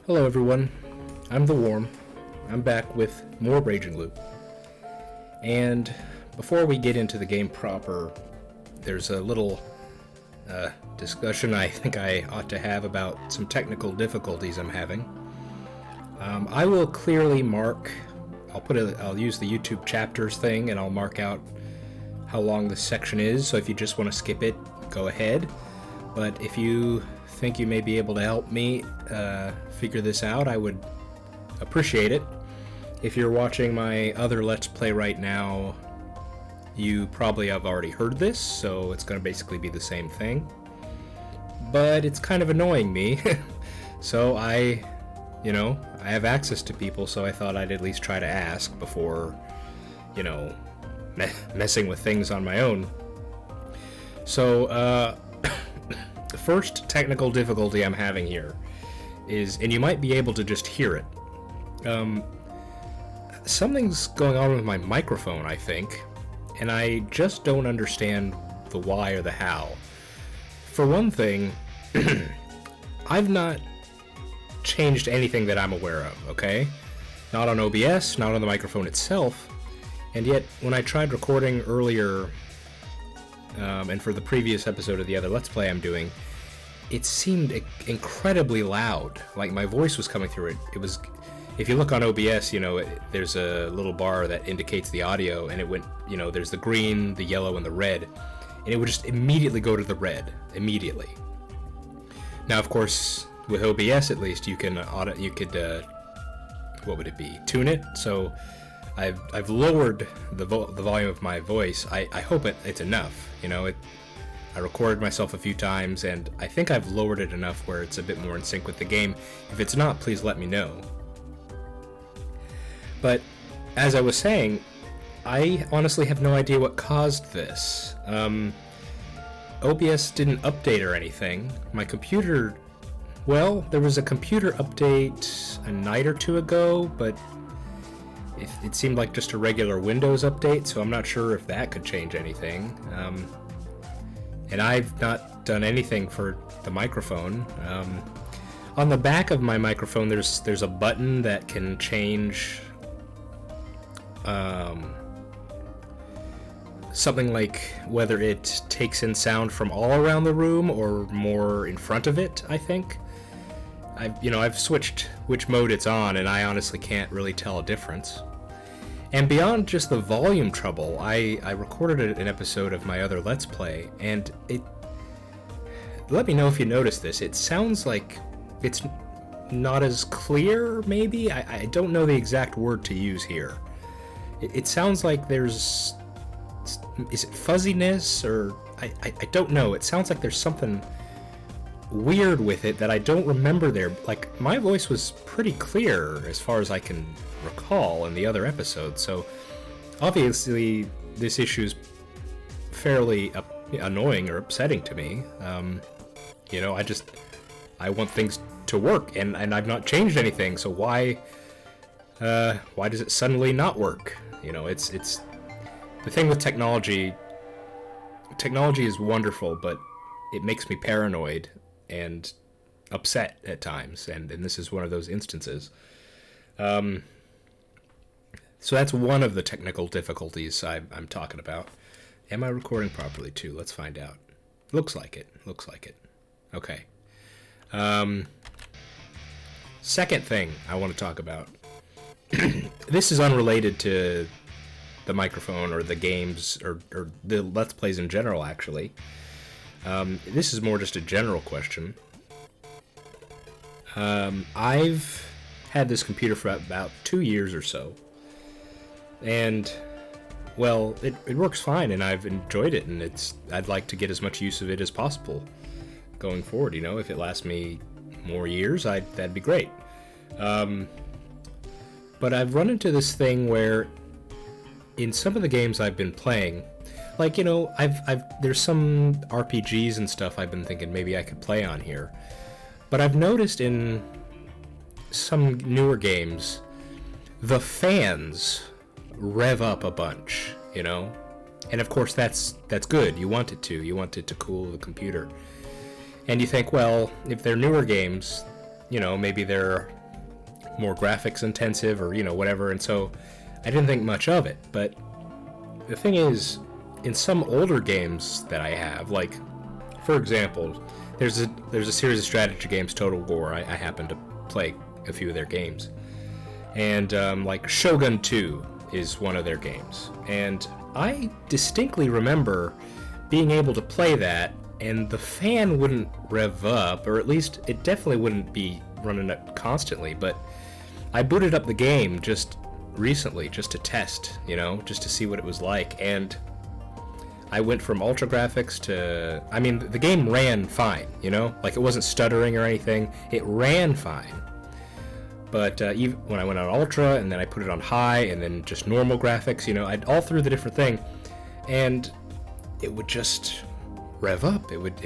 Hello everyone, I'm The Worm. I'm back with more Raging Loop. And before we get into the game proper, there's a little discussion I think I ought to have about some technical difficulties I'm having. I will clearly mark, I'll use the YouTube chapters thing and I'll mark out how long this section is, so if you just want to skip it, go ahead. But if you think you may be able to help me figure this out, I would appreciate it. If you're watching my other Let's Play right now, you probably have already heard this, so it's going to basically be the same thing. But it's kind of annoying me, so I have access to people, so I thought I'd at least try to ask before, messing with things on my own. So, the first technical difficulty I'm having here is, and you might be able to just hear it, something's going on with my microphone, I think, and I just don't understand the why or the how. For one thing, I've not changed anything that I'm aware of, okay? Not on OBS, not on the microphone itself, and yet when I tried recording earlier, and for the previous episode of the other Let's Play I'm doing, it seemed incredibly loud, like my voice was coming through it. It was, if you look on OBS, there's a little bar that indicates the audio, and it went, there's the green, the yellow, and the red, and it would just immediately go to the red, immediately. Now, of course, with OBS at least, you could, what would it be, tune it, so I've lowered the volume of my voice. I hope it's enough. I recorded myself a few times, and I think I've lowered it enough where it's a bit more in sync with the game. If it's not, please let me know. But as I was saying, I honestly have no idea what caused this. OBS didn't update or anything. My computer, well, there was a computer update a night or two ago, but it seemed like just a regular Windows update, so I'm not sure if that could change anything. And I've not done anything for the microphone. On the back of my microphone, there's a button that can change something like whether it takes in sound from all around the room or more in front of it, I think. I've switched which mode it's on, and I honestly can't really tell a difference. And beyond just the volume trouble, I recorded an episode of my other Let's Play, and let me know if you notice this. It sounds like it's not as clear, maybe? I don't know the exact word to use here. It sounds like there's... Is it fuzziness, or... I don't know. It sounds like there's something weird with it that I don't remember there. Like, my voice was pretty clear as far as I can recall in the other episodes, so obviously this issue's fairly annoying or upsetting to me. I want things to work, and I've not changed anything, so why does it suddenly not work? It's the thing with technology is wonderful, but it makes me paranoid and upset at times, and this is one of those instances. So that's one of the technical difficulties I'm talking about. Am I recording properly too? Let's find out. Looks like it. Okay. Second thing I want to talk about. This is unrelated to the microphone or the games or the Let's Plays in general, actually. This is more just a general question. I've had this computer for about 2 years or so. And, well, it works fine, and I've enjoyed it, and I'd like to get as much use of it as possible going forward. If it lasts me more years, that'd be great. But I've run into this thing where, in some of the games I've been playing, like, there's some RPGs and stuff I've been thinking maybe I could play on here. But I've noticed in some newer games, the fans rev up a bunch, and of course that's good. You want it to cool the computer. And you think, well, if they're newer games, maybe they're more graphics intensive or, whatever, and so I didn't think much of it. But the thing is, in some older games that I have, like, for example, there's a series of strategy games, Total War. I happen to play a few of their games. And, like, Shogun 2 is one of their games. And I distinctly remember being able to play that, and the fan wouldn't rev up, or at least it definitely wouldn't be running up constantly, but I booted up the game just recently, just to test, just to see what it was like, and I went from ultra graphics to, the game ran fine, like it wasn't stuttering or anything, it ran fine. But even when I went on ultra, and then I put it on high, and then just normal graphics, I'd all through the different thing, and it would just rev up. It would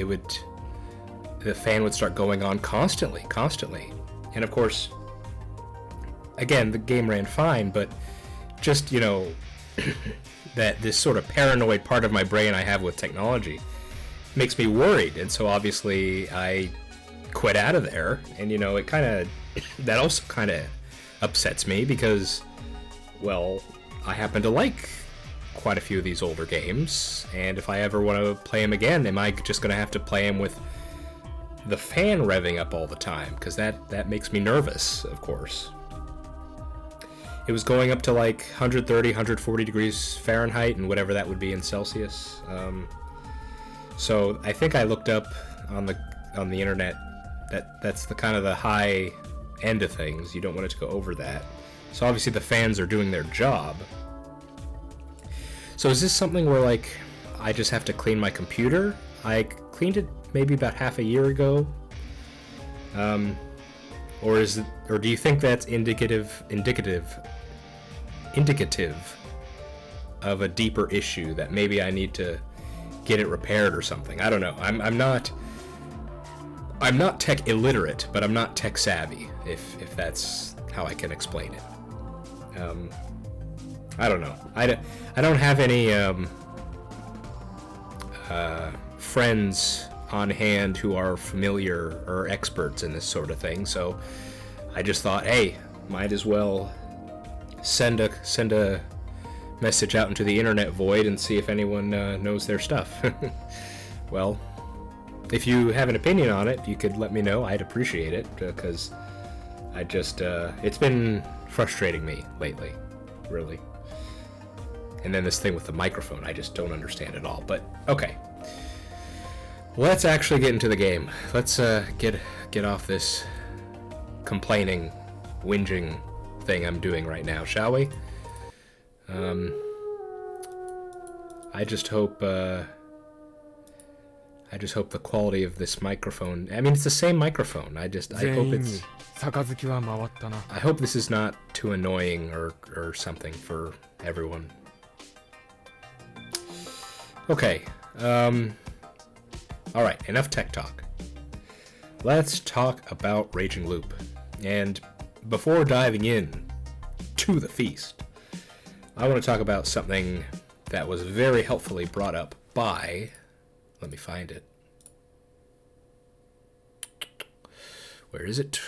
the fan would start going on constantly, and of course, again, the game ran fine, but just that this sort of paranoid part of my brain I have with technology makes me worried, and so obviously I quit out of there, and it kind of that also kind of upsets me because, well, I happen to like quite a few of these older games, and if I ever want to play them again, am I just going to have to play them with the fan revving up all the time? Because that makes me nervous, of course. It was going up to like 130, 140 degrees Fahrenheit, and whatever that would be in Celsius. So I think I looked up on the internet that's the kind of the high end of things. You don't want it to go over that. So obviously the fans are doing their job. So is this something where, like, I just have to clean my computer? I cleaned it maybe about half a year ago. Or do you think that's indicative of a deeper issue that maybe I need to get it repaired or something? I don't know. I'm not tech illiterate, but I'm not tech savvy, if that's how I can explain it. I don't know. I don't have any friends on hand who are familiar or experts in this sort of thing, so I just thought, hey, might as well send a message out into the internet void and see if anyone knows their stuff. Well, if you have an opinion on it, you could let me know. I'd appreciate it, because I just it's been frustrating me lately, really. And then this thing with the microphone, I just don't understand at all. But okay, let's actually get into the game. Let's get off this complaining, whinging thing I'm doing right now, shall we? I just hope the quality of this microphone. It's the same microphone. I hope this is not too annoying or something for everyone. Okay. Alright, enough tech talk. Let's talk about Raging Loop. And before diving in to the feast, I want to talk about something that was very helpfully brought up by... Let me find it. Where is it?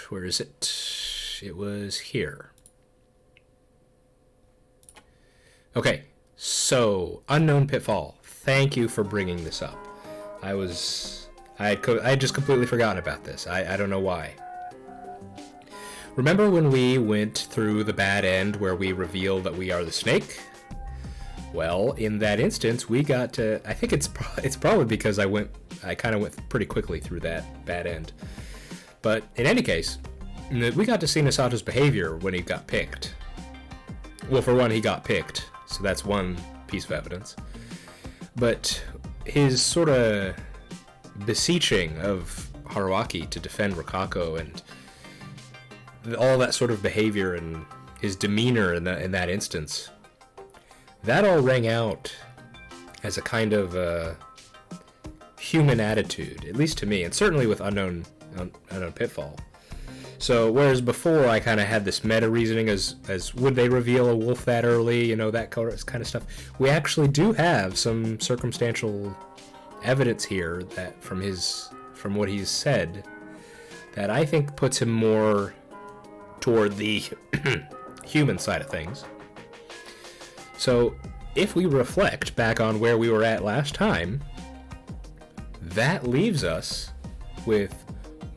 It was here. Okay, so Unknown Pitfall. Thank you for bringing this up. I had just completely forgotten about this. I don't know why. Remember when we went through the bad end where we reveal that we are the snake? Well, in that instance, we got to... I think it's probably because I kind of went pretty quickly through that bad end. But in any case, we got to see Misato's behavior when he got picked. Well, for one, he got picked, so that's one piece of evidence. But his sort of beseeching of Haruaki to defend Rokako and all that sort of behavior and his demeanor in that instance, that all rang out as a kind of human attitude, at least to me, and certainly with Unknown Pitfall. So whereas before I kind of had this meta reasoning as would they reveal a wolf that early, that kind of stuff, we actually do have some circumstantial evidence here that from what he's said that I think puts him more toward the human side of things. So, if we reflect back on where we were at last time, that leaves us with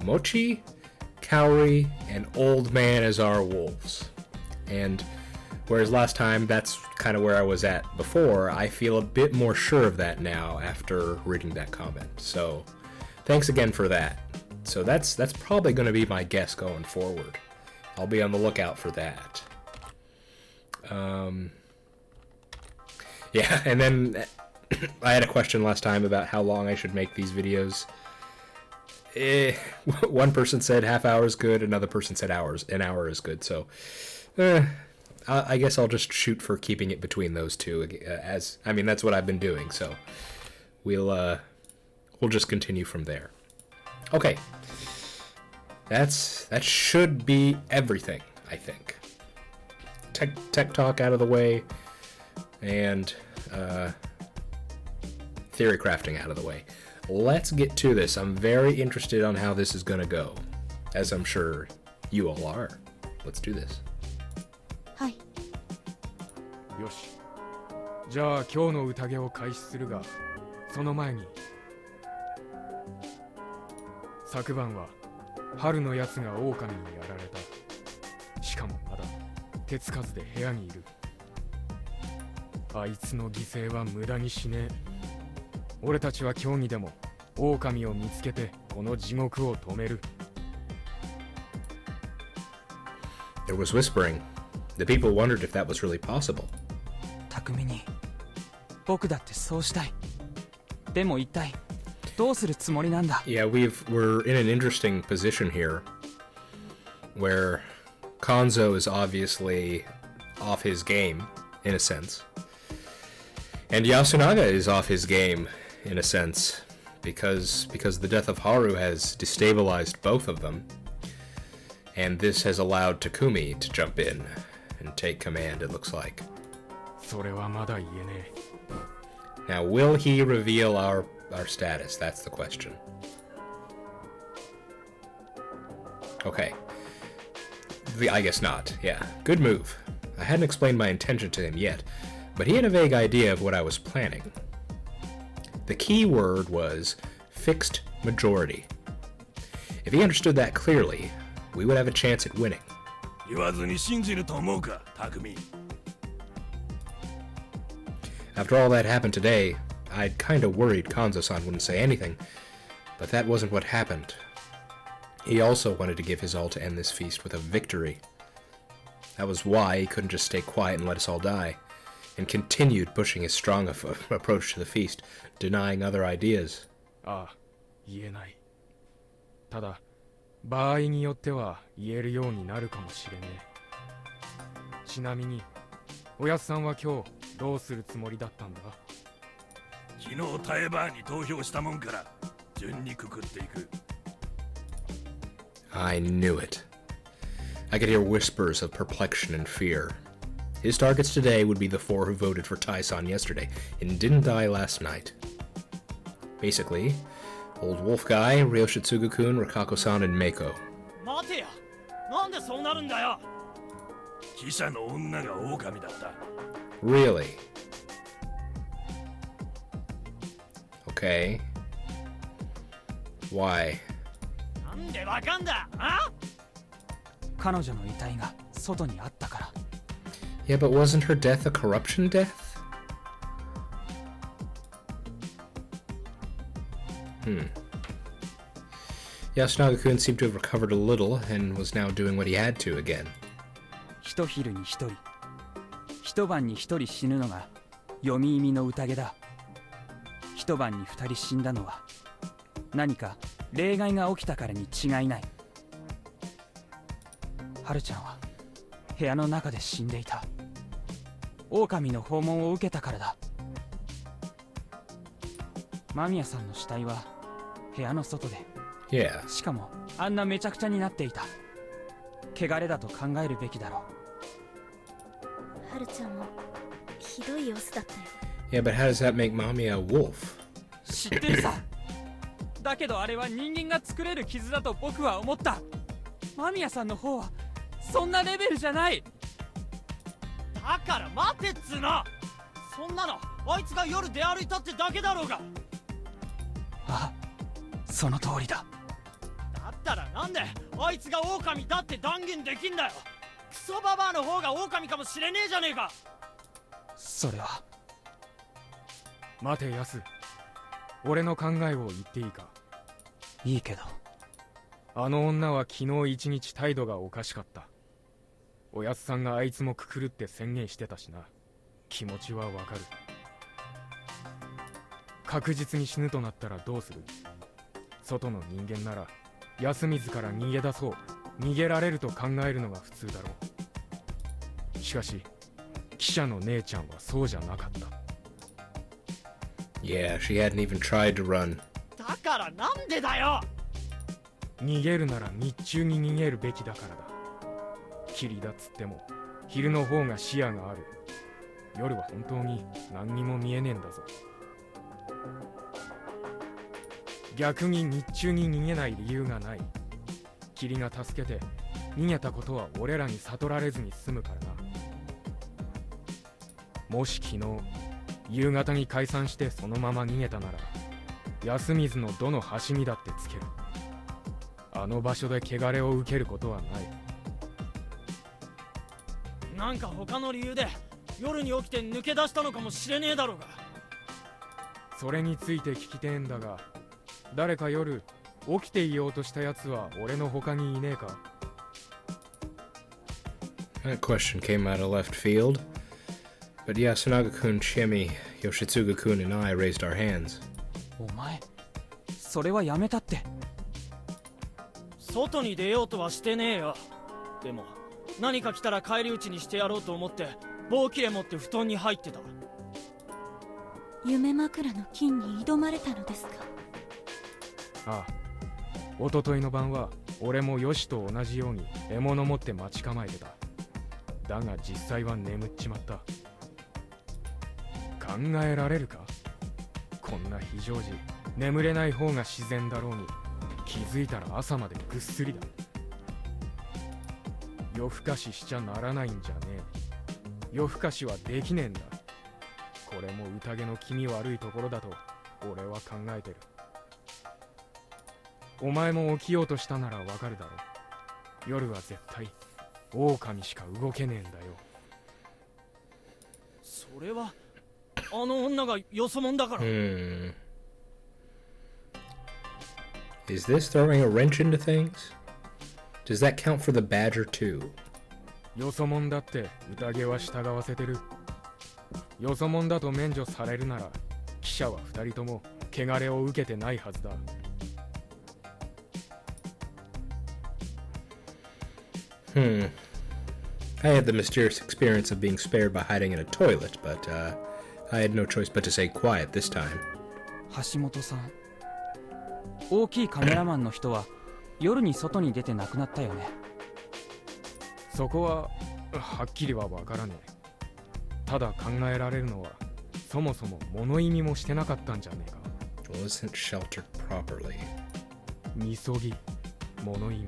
Mochi, Kaori, and Old Man as our wolves. And whereas last time, that's kind of where I was at before, I feel a bit more sure of that now after reading that comment. So, thanks again for that. So that's probably going to be my guess going forward. I'll be on the lookout for that. Yeah, and then I had a question last time about how long I should make these videos. One person said half hour is good, another person said an hour is good. So I guess I'll just shoot for keeping it between those two. That's what I've been doing. So we'll just continue from there. Okay. That should be everything, I think. Tech talk out of the way, and theory crafting out of the way. Let's get to this. I'm very interested on how this is going to go, as I'm sure you all are. Let's do this. Hi. よし。じゃあ今日の宴を開始するが、その前に昨晩は春のやつが狼にやられた。しかもまだ手つかずで部屋にいる。あいつの犠牲は無駄にしねえ。俺たちは競技でも狼を見つけてこの地獄を止める。There was whispering. The people wondered if that was really possible. 匠に、僕だってそうしたい。でも一体どうするつもりなんだ? Yeah, we're in an interesting position here, where Konzo is obviously off his game, in a sense. And Yasunaga is off his game, in a sense, because the death of Haru has destabilized both of them, and this has allowed Takumi to jump in and take command, it looks like. それはまだ言えねえ。 Now, will he reveal our status? That's the question. Okay. I guess not. Yeah. Good move. I hadn't explained my intention to him yet, but he had a vague idea of what I was planning. The key word was fixed majority. If he understood that clearly, we would have a chance at winning. 言わずに信じると思うか、匠。 After all that happened today, I'd kinda worried Kanzo-san wouldn't say anything, but that wasn't what happened. He also wanted to give his all to end this feast with a victory. That was why he couldn't just stay quiet and let us all die, and continued pushing his strong approach to the feast, denying other ideas. ああ、言えない。ただ、場合によっては言えるようになるかもしれねえ。ちなみに、おやつさんは今日どうするつもりだったんだ？昨日タエバーに投票したもんから順にくくっていく。 I knew it. I could hear whispers of perplexion and fear. His targets today would be the four who voted for Tai-san yesterday and didn't die last night. Basically, Old Wolf Guy, Ryoshitsugu-kun, Rikako-san, and Meiko. 待てや、なんでそうなるんだよ。記者の女が狼だった。 Really? Okay. Why? なんでわかんだ、あ？彼女の遺体が外にあったから。 Yeah, but wasn't her death a corruption death? Yasunaga-kun seemed to have recovered a little and was now doing what he had to again. 一昼に一人、一晩に一人死ぬのが読み意味の宴だ。一晩に二人死んだのは何か例外が起きたからに違いない。春ちゃんは部屋の中で死んでいた。狼の訪問を受けたからだ。間宮さんの死体は部屋の外で、Yeah. しかもあんなめちゃくちゃになっていた。汚れだと考えるべきだろう。はるちゃんもひどい様子だったよ。Yeah, but how does that make Mamiya a wolf? 知ってるさ。だけどあれは人間が作れる傷だと僕は思った。間宮さんの方はそんなレベルじゃない。だから待てっつうの。そんなのあいつが夜出歩いたってだけだろうが。あ、その通りだ。だったらなんであいつが狼だって断言できんだよ。クソババアの方が狼かもしれねえじゃねえか。それは。待てヤス、俺の考えを言っていいか。いいけど。あの女は昨日一日態度がおかしかった。おやつさんがあいつもくくるって宣言してたしな。気持ちはわかる。確実に死ぬとなったらどうする。外の人間なら安水から逃げ出そう、逃げられると考えるのが普通だろう。しかし記者の姉ちゃんはそうじゃなかった。 Yeah, she hadn't even tried to run. だからなんでだよ。逃げるなら日中に逃げるべきだからだ。霧だっつっても昼の方が視野がある。夜は本当に何にも見えねえんだぞ。逆に日中に逃げない理由がない。霧が助けて逃げたことは俺らに悟られずに済むからな。もし昨日夕方に解散してそのまま逃げたなら安水のどの端にだってつける。あの場所で汚れを受けることはない。なんか他の理由で夜に起きて抜け出したのかもしれねえだろうが。それについて聞きてえんだが、誰か夜起きていようとしたやつは俺の他にいねえか。 That question came out of left field. But Yasunaga-kun, Shimi, Yoshitsugu-kun, and I raised our hands. お前、それはやめたって。外に出ようとはしてねえよ。でも何か来たら返り討ちにしてやろうと思って棒切れ持って布団に入ってた。夢枕の金に挑まれたのですか。ああ、一昨日の晩は俺もヨシと同じように獲物持って待ち構えてた。だが実際は眠っちまった。考えられるか。こんな非常時眠れない方が自然だろうに、気づいたら朝までぐっすりだ。夜更かししちゃならないんじゃねえ。夜更かしはできねえんだ。これも宴の気味悪いところだと俺は考えてる。お前も起きようとしたならわかるだろう。夜は絶対狼しか動けねえんだよ。それはあの女がよそもんだから。Is this throwing a wrench into things? Does that count for the badger too? よそもんだって宴は従わせてる。よそもんだと免除されるなら記者は二人とも汚れを受けてないはずだ。I had the mysterious experience of being spared by hiding in a toilet, but I had no choice but to stay quiet this time. 橋本さん、大きいカメラマンの人は夜に外に出て亡くなったよね。そこははっきりはわからねえ。ただ考えられるのはそもそも物意味もしてなかったんじゃねえか。 Wasn't sheltered properly. みそぎ、物意味、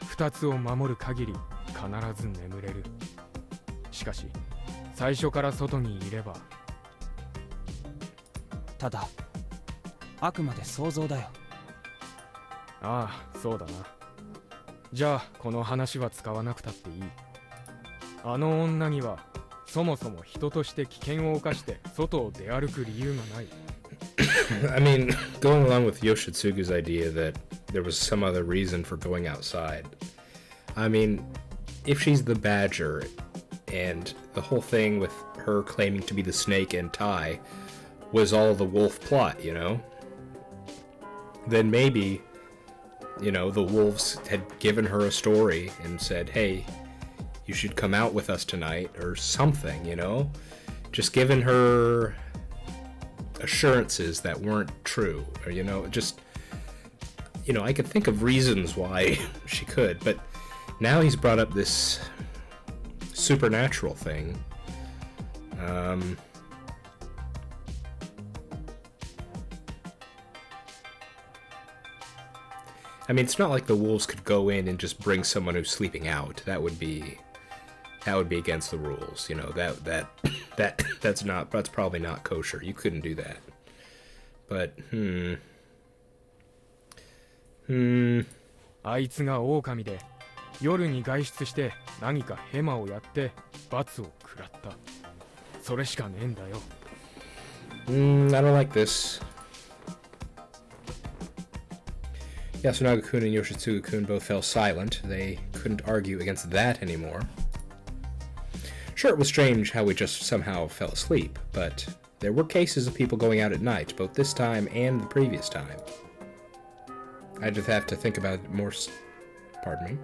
二つを守る限り必ず眠れる。しかし最初から外にいれば。ただあくまで想像だよ。ああ、そうだな。じゃあこの話は使わなくたっていい。あの女にはそもそも人として危険を冒して外を出歩く理由がない。I mean, going along with Yoshitsugu's idea that there was some other reason for going outside. I mean, if she's the badger and the whole thing with her claiming to be the snake and Tai was all the wolf plot, you know, then maybe, you know, the wolves had given her a story and said, hey, you should come out with us tonight or something, you know, just giving her assurances that weren't true, or, you know, just, you know, I could think of reasons why she could, but now he's brought up this supernatural thing. I mean, it's not like the wolves could go in and just bring someone who's sleeping out. That would be against the rules. You know, that's probably not kosher. You couldn't do that. But あいつが狼で夜に外出して何かヘマをやって罰を食らった。それしかねえんだよ。I don't like this. Yasunaga-kun and Yoshitsugu-kun both fell silent. They couldn't argue against that anymore. Sure, it was strange how we just somehow fell asleep, but there were cases of people going out at night, both this time and the previous time. I'd just have to think about it more... Pardon me.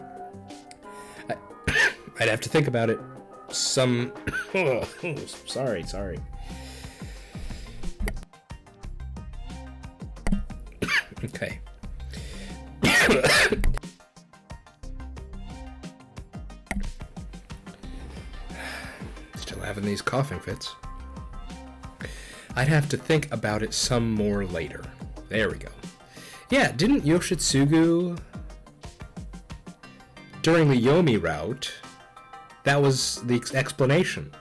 I'd have to think about it some... sorry. Okay. Still having these coughing fits. I'd have to think about it some more later. There we go. Yeah, didn't Yoshitsugu, during the Yomi route, that was the explanation.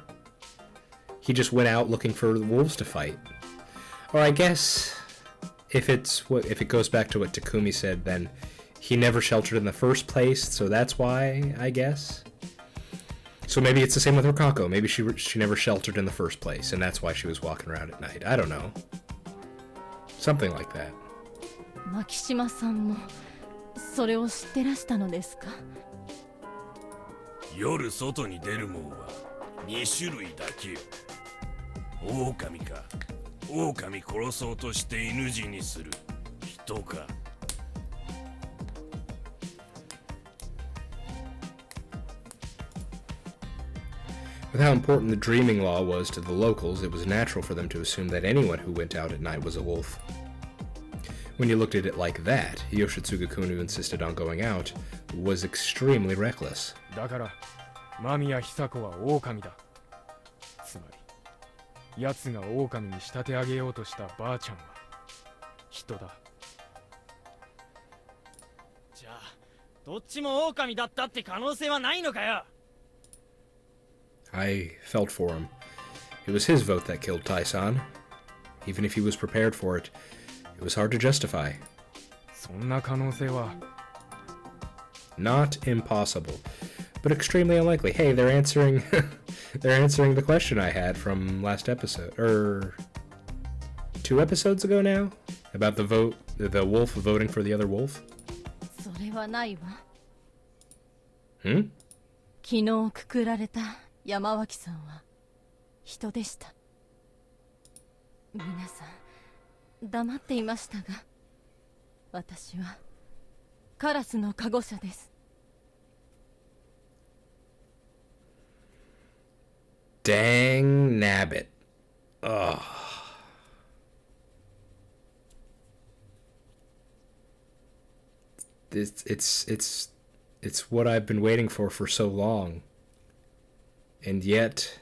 He just went out looking for the wolves to fight. Or I guess, if it goes back to what Takumi said, then he never sheltered in the first place, so that's why, I guess. So maybe it's the same with Rokako. Maybe she never sheltered in the first place, and that's why she was walking around at night. I don't know. Something like that. 牧島さんもそれを知ってらしたのですか？夜外に出るもんは2種類だけよ。狼か、狼殺そうとして犬死にする人か。With how important the dreaming law was to the locals, it was natural for them to assume that anyone who went out at night was a wolf. When you looked at it like that, Yoshitsugu-kun, who insisted on going out, was extremely reckless. だから間宮久子は狼だ。つまり奴が狼に仕立て上げようとしたばあちゃんは人だ。じゃあどっちも狼だったって可能性はないのかよ。I felt for him. It was his vote that killed Tai-san. Even if he was prepared for it, it was hard to justify. そんな可能性は Not impossible, but extremely unlikely. Hey, they're answering they're answering the question I had from last episode, or 2 episodes ago now, about the wolf voting for the other wolf. それはないわ。Hmm? 昨日くくられた山脇さんは人でした。皆さん黙っていましたが、私はカラスのカゴ車です。Dang nabbit. Ugh. It's what I've been waiting for so long. And yet,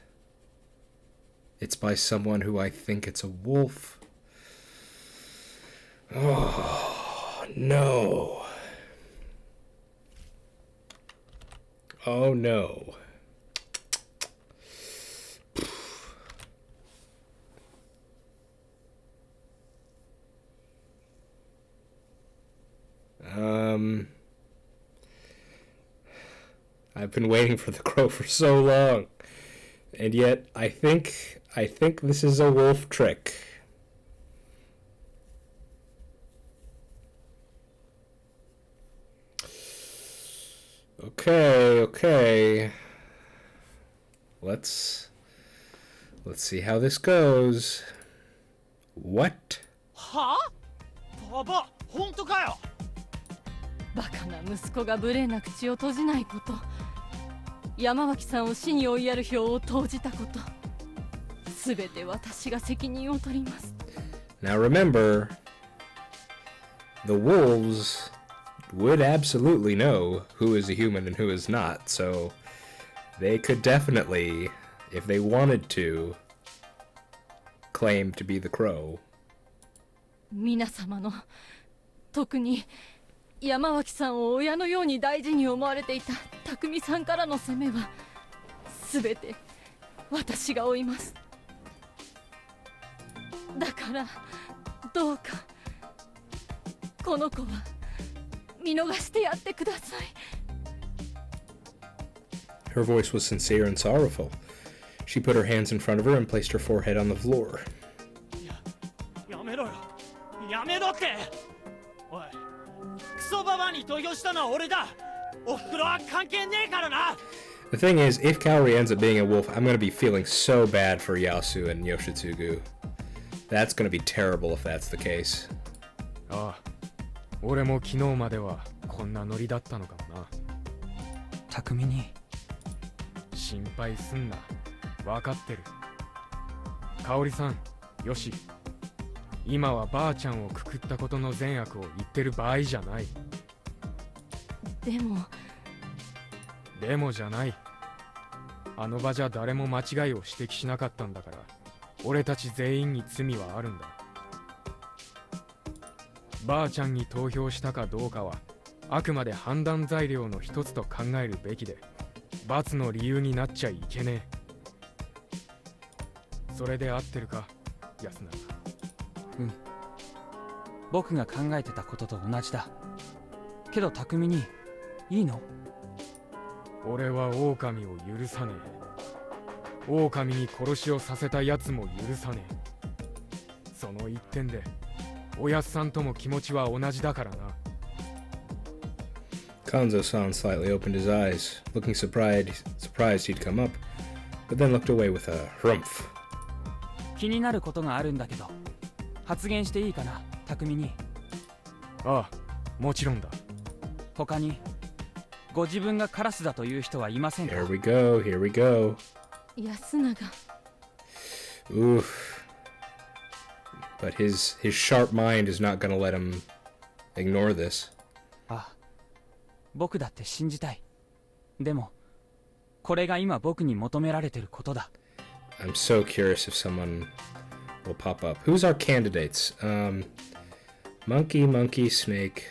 it's by someone who I think it's a wolf. Oh, no. Oh, no. I've been waiting for the crow for so long. And yet, I think this is a wolf trick. Okay. Let's see how this goes. What? はあ？ババ、本当かよ。バカな息子が無礼な口を閉じないこと、山脇さんを死に追いやる票を投じたこと、すべて私が責任を取ります。Now remember, the wolves would absolutely know who is a human and who is not, so they could definitely, if they wanted to, claim to be the crow. 皆様の、特に山脇さんを親のように大事に思われていた匠さんからの責めは全て私が負います。だからどうかこの子は見逃してやってください。 Her voice was sincere and sorrowful. She put her hands in front of her and placed her forehead on the floor. やめろよ、やめろって。おい、クソババアに投票したのは俺だ。おふくろは関係ねえからな。 The thing is, if Kaori ends up being a wolf, I'm going to be feeling so bad for Yasu and Yoshitsugu. That's going to be terrible if that's the case. ああ、俺も昨日まではこんなノリだったのかもな。匠に心配すんな、分かってる。香織さん、よし、今はばあちゃんをくくったことの善悪を言ってる場合じゃない。でもじゃない。あの場じゃ誰も間違いを指摘しなかったんだから、俺たち全員に罪はあるんだ。ばあちゃんに投票したかどうかはあくまで判断材料の一つと考えるべきで、罰の理由になっちゃいけねえ。それで合ってるか、安永。うん、僕が考えてたことと同じだ。けど匠にいいの？俺は狼を許さねえ。狼に殺しをさせたやつも許さねえ。その一点でおやっさんとも気持ちは同じだからな。Kanzo-san slightly opened his eyes, looking surprised he'd come up, but then looked away with a hrumph. 気になることがあるんだけど、発言していいかな、匠に。ああ、もちろんだ。他にご自分がカラスだという人はいませんか？ Here we go, here we go. 安永。 Oof. But his sharp mind is not going to let him ignore this. ああ、僕だって信じたい。でもこれが今僕に求められてることだ。I'm so curious if someone will pop up. Who's our candidates? Monkey, snake.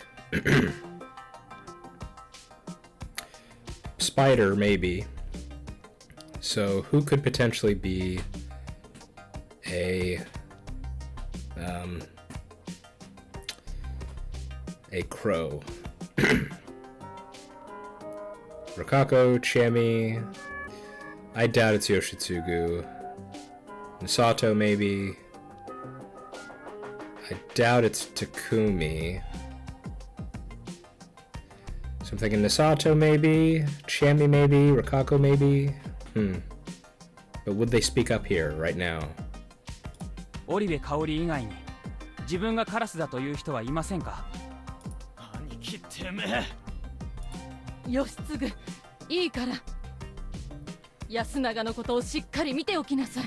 Spider, maybe. So who could potentially be a crow? Rokako, Chami. I doubt it's Yoshitsugu. Misato, maybe. I doubt it's Takumi. So I'm thinking Misato, maybe. Chami, maybe. Rokako, maybe. But would they speak up here right now? 織部香織以外に自分がカラスだという人はいませんか？兄貴てめえ。義継、いいから安永のことをしっかり見ておきなさい。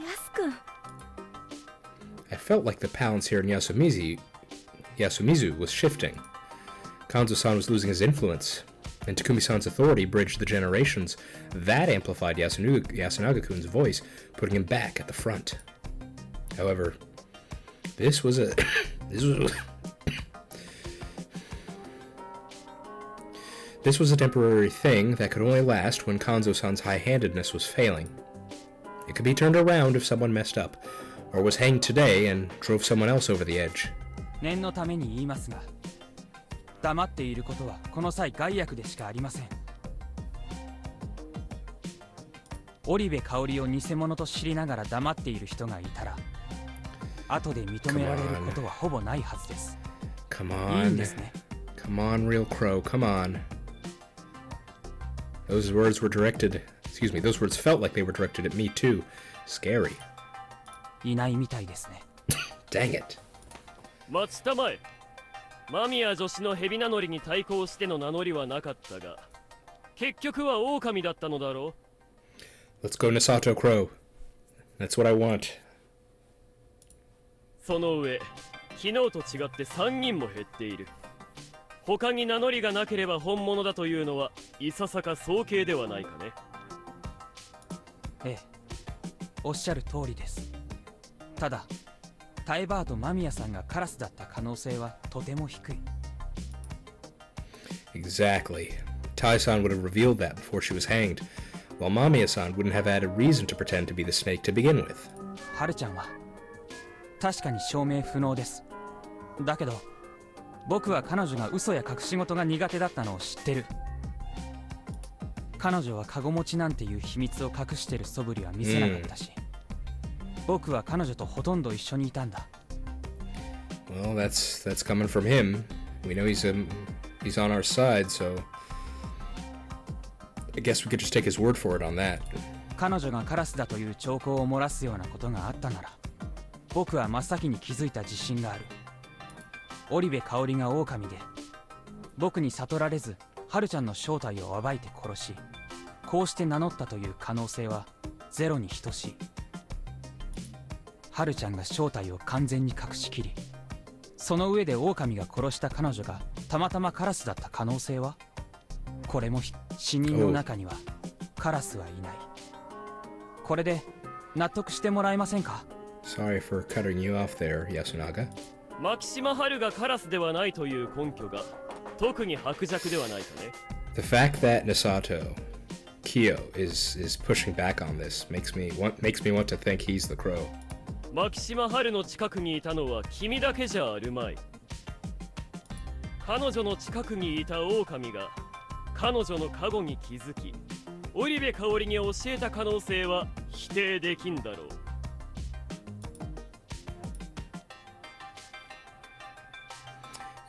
安くん。 I felt like the balance here in Yasumizu was shifting. Kanzo-san was losing his influence, and Takumi-san's authority bridged the generations. That amplified Yasunaga-kun's voice, putting him back at the front. However, this was a temporary thing that could only last when Kanzo-san's high-handedness was failing. It could be turned around if someone messed up, or was hanged today and drove someone else over the edge. 念のために言いますが、黙っていることはこの際害悪でしかありません。織部香織を偽物と知りながら黙っている人がいたら、後で認められることはほぼないはずです。Come いいん on. ですね。Come on, real crow. Come on. Those words felt like they were directed at me too. Scary. いないみたいですね。Dang it. 待ちたまえ。間宮女子の蛇名乗りに対抗しての名乗りはなかったが、結局は狼だったのだろう。 Let's go Nisato Crow. That's what I want. その上、昨日と違って3人も減っている。他に名乗りがなければ本物だというのはいささか早計ではないかね。ええ、おっしゃる通りです。ただタイバーと間宮さんがカラスだった可能性はとても低い。Exactly. Tai-san would have revealed that before she was hanged, while Mamiya-san wouldn't have had a reason to pretend to be the snake to begin with. ハルちゃんは確かに証明不能です。だけど僕は彼女が嘘や隠し事が苦手だったのを知ってる。彼女はカゴ持ちなんていう秘密を隠してる素振りは見せなかったし、僕は彼女とほとんど一緒にいたんだ。Well, that's coming from him. We know he's on our side, so I guess we could just take his word for it on that. 彼女がカラスだという兆候を漏らすようなことがあったなら、僕は真っ先に気づいた自信がある。織部香織が狼で、僕に悟られずハルちゃんの正体を暴いて殺し、こうして名乗ったという可能性はゼロに等しい。ハルちゃんが正体を完全に隠しきり、その上で狼が殺した彼女がたまたまカラスだった可能性は、これも死人の中にはカラスはいない。これで納得してもらえませんか？ Sorry for cutting you off there, Yasunaga. 牧島春がカラスではないという根拠が特に薄弱ではないかね。 The fact that Misato Kyo is pushing back on this makes me want to think he's the crow. 牧島春の近くにいたのは君だけじゃあるまい。彼女の近くにいた狼が彼女の過去に気づき、織部香織に教えた可能性は否定できんだろう。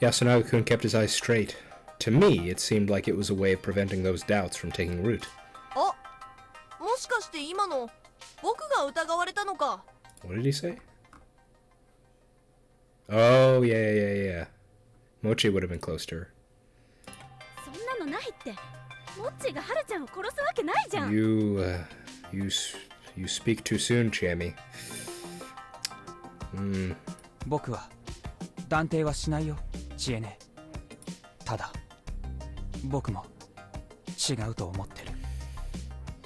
Yasunaga-kun kept his eyes straight. To me, it seemed like it was a way of preventing those doubts from taking root. あ、もしかして今の僕が疑われたのか。 What did he say? Oh, yeah. Mochi would have been close to her. そんなのないって。モッチーがハルちゃんを殺すわけないじゃん。You speak too soon, Chammy. 僕は断定はしないよ、知恵ね。ただ僕も違うと思ってる。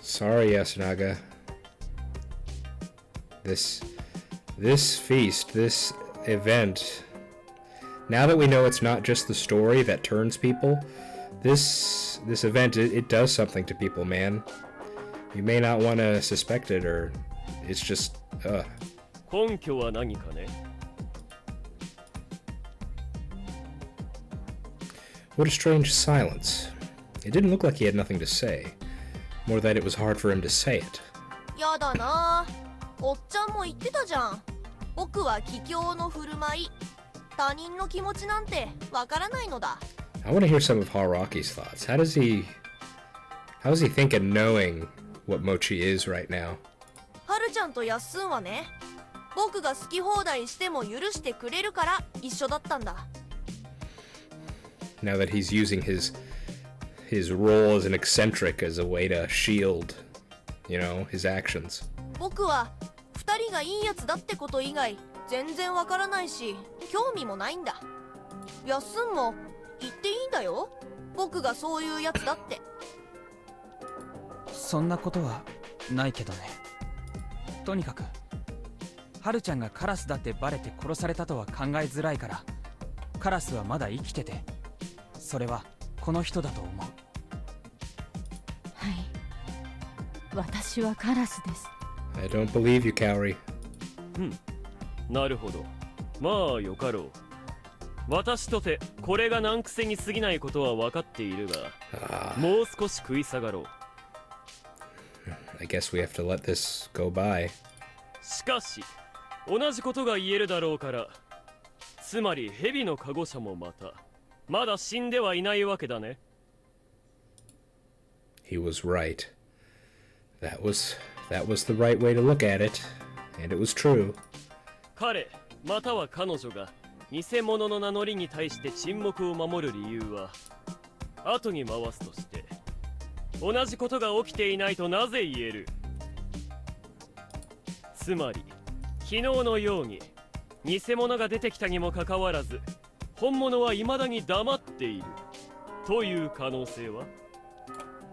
Sorry, Yasunaga. This feast, this event, now that we know it's not just the story that turns people, this event, it does something to people, man. You may not want to suspect it, or it's just, 根拠は何かね。 What a strange silence. It didn't look like he had nothing to say, more that it was hard for him to say it. やだな。おっちゃんも言ってたじゃん。僕は桔梗の振る舞い、他人の気持ちなんてわからないのだ。I want to hear some of Haraki's thoughts. How does he think of knowing what Mochi is right now? はるちゃんとやっすんはね、僕が好き放題しても許してくれるから一緒だったんだ。Now that he's using his role as an eccentric as a way to shield, his actions. 僕は二人がいいやつだってこと以外全然わからないし、興味もないんだ。やっすんも言っていいんだよ。僕がそういうやつだって。そんなことはないけどね。とにかくハルちゃんがカラスだってバレて殺されたとは考えづらいから、カラスはまだ生きてて、それはこの人だと思う。はい、私はカラスです。 I don't believe you, Kaori. なるほど。まあよかろう。私とてこれが難癖に過ぎないことは分かっているが、もう少し食い下がろう。I guess we have to let this go by. しかし同じことが言えるだろうから、つまり蛇のカゴ者もまだ死んではいないわけだね。 He was right. That was the right way to look at it, and it was true. 彼または彼女が偽物の名乗りに対して沈黙を守る理由は、後に回すとして同じことが起きていないとなぜ言える？つまり昨日のように偽物が出てきたにもかかわらず、本物は未だに黙っているという可能性は？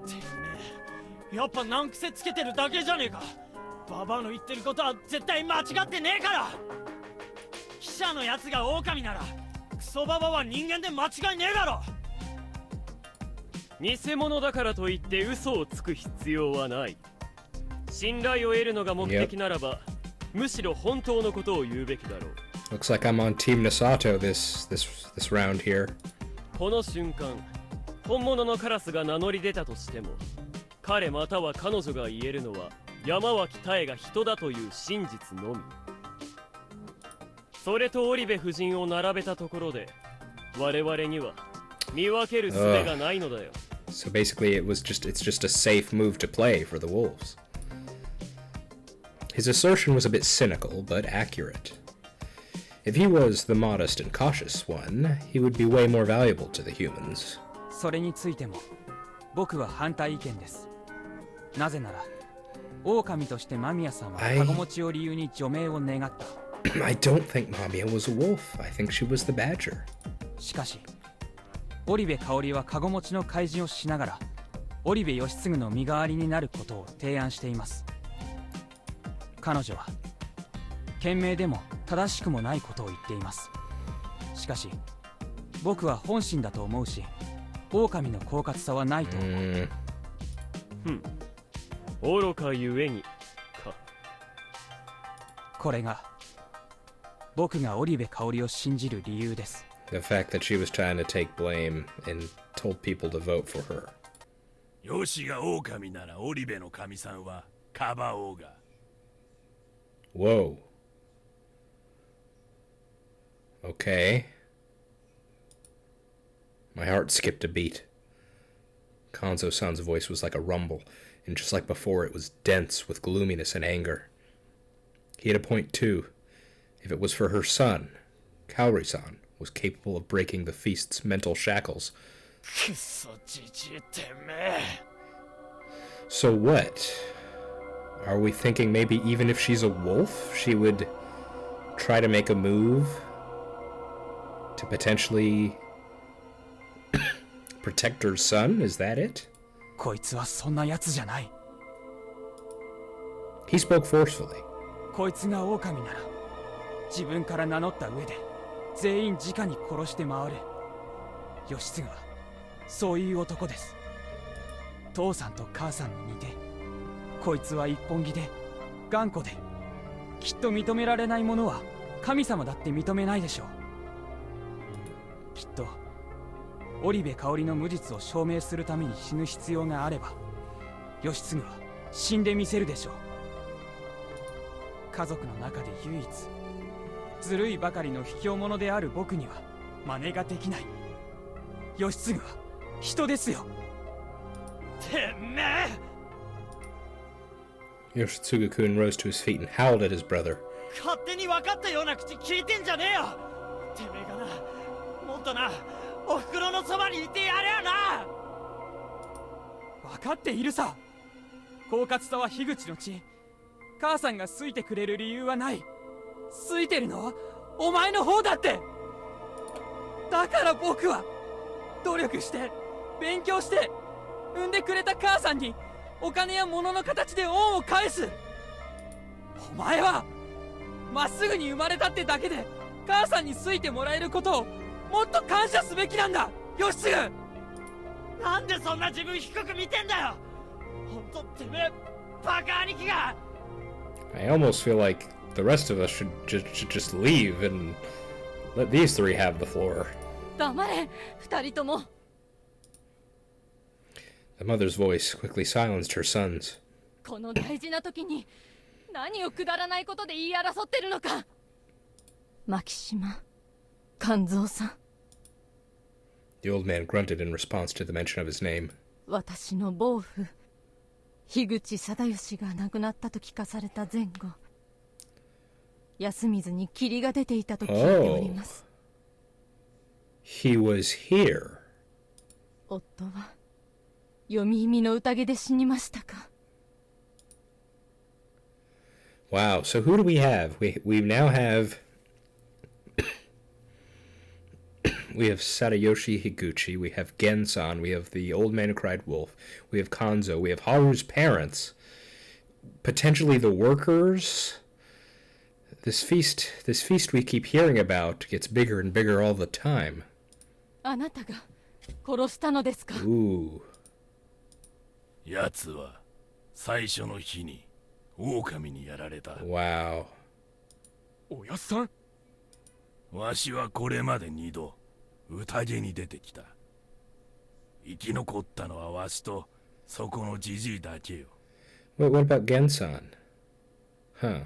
てめえ、やっぱ難癖つけてるだけじゃねえか。ババアの言ってることは絶対間違ってねえから。記者のやつが狼ならクソババは人間で間違いねえだろ。偽物だからといって嘘をつく必要はない。信頼を得るのが目的ならば、むしろ本当のことを言うべきだろう。Looks like I'm on Team Nasato this round here. この瞬間、本物のカラスが名乗り出たとしても、彼または彼女が言えるのは山脇妙が人だという真実のみ。それと織部夫人を並べたところで、我々には見分ける術がないのだよ。So basically it's just a safe move to play for the wolves. His assertion was a bit cynical, but accurate. If he was the modest and cautious one, he would be way more valuable to the humans. それについても僕は反対意見です。なぜなら狼として間宮さんはカゴ持ちを理由に除名を願った。I don't think Mamiya was a wolf. I think she was the badger. しかし織部香織はカゴ持ちの開示をしながら織部義継の身代わりになることを提案しています。彼女は賢明でも正しくもないことを言っています。しかし僕は本心だと思うし、狼の狡猾さはないと思う。愚かゆえにか。これが僕が織部香織を信じる理由です。The fact that she was trying to take blame and told people to vote for her. よしが狼なら織部の神さんはかばおうが。Whoa. Okay. My heart skipped a beat. Kanzo-san's voice was like a rumble, and just like before, it was dense with gloominess and anger. He had a point too. If it was for her son, Kaori-san was capable of breaking the feast's mental shackles. So what? Are we thinking maybe even if she's a wolf, she would try to make a move to potentially protect her son? Is that it? こいつはそんなやつじゃない。 He spoke forcefully. こいつが狼なら自分から名乗った上で全員直に殺して回る。義継はそういう男です。父さんと母さんに似て、こいつは一本気で頑固で、きっと認められないものは神様だって認めないでしょう。きっと織部香織の無実を証明するために死ぬ必要があれば、義継は死んでみせるでしょう。家族の中で唯一ずるいばかりの卑怯者である僕には真似ができない。義継は人ですよ。てめえ。 Yoshitsugu-kun rose to his feet and howled at his brother. 勝手に分かったような口聞いてんじゃねえよ。てめえがな、もっとな、おふくろのそばにいてやれよな。分かっているさ。狡猾さは樋口の血。母さんが好いてくれる理由はない。好いてるのはお前の方だって。だから僕は努力して勉強して産んでくれた母さんにお金や物の形で恩を返す。お前はまっすぐに生まれたってだけで母さんに好いてもらえることをもっと感謝すべきなんだ、義継。なんでそんな自分低く見てんだよ。ほんとてめえバカ兄貴が。 I almost feel like the rest of us should just leave and let these three have the floor. 黙れ、二人とも。 The mother's voice quickly silenced her son's. この大事な時に何をくだらないことで言い争ってるのか。牧島勘三さん。 The old man grunted in response to the mention of his name. 私の亡父樋口定義が亡くなったと聞かされた前後、安水に霧が出ていたと聞いております。 He was here. 夫は読み意味の宴で死にましたか。 Wow, so who do we have? We now have we have Sadayoshi Higuchi, we have Gensan, we have the old man who cried wolf, we have Kanzo, we have Haru's parents, potentially the workers. This feast we keep hearing about gets bigger and bigger all the time. あなたが殺したのですか？ Ooh. 奴は最初の日に狼にやられた。 Wow. おやっさん。わしはこれまで2度宴に出てきた。生き残ったのはわしとそこのじじいだけよ。 What about Gensan? Huh.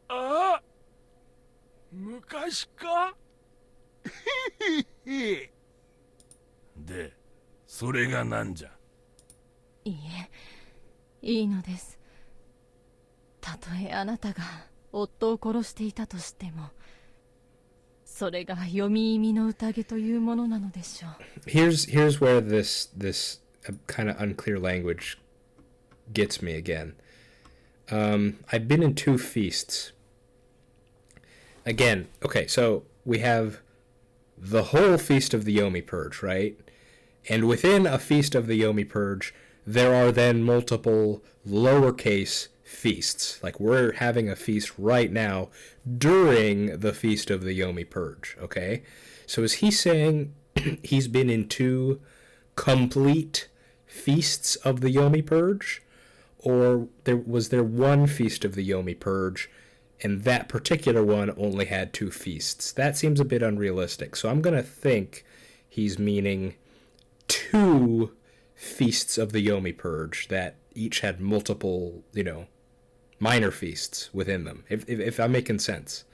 ああ、昔か。で、それがなんじゃ。いいえ、いいのです。たとえあなたが夫を殺していたとしても、それが読み意味の宴というものなのでしょう。Here's where this kind of unclear language gets me again. I've been in 2 feasts. Again, okay, so we have the whole Feast of the Yomi Purge, right? And within a Feast of the Yomi Purge, there are then multiple lowercase feasts. Like we're having a feast right now during the Feast of the Yomi Purge, okay? So is he saying he's been in 2 complete feasts of the Yomi Purge? Or was there one Feast of the Yomi Purge, and that particular one only had 2 feasts? That seems a bit unrealistic. So I'm going to think he's meaning 2 feasts of the Yomi Purge that each had multiple, minor feasts within them. If I'm making sense.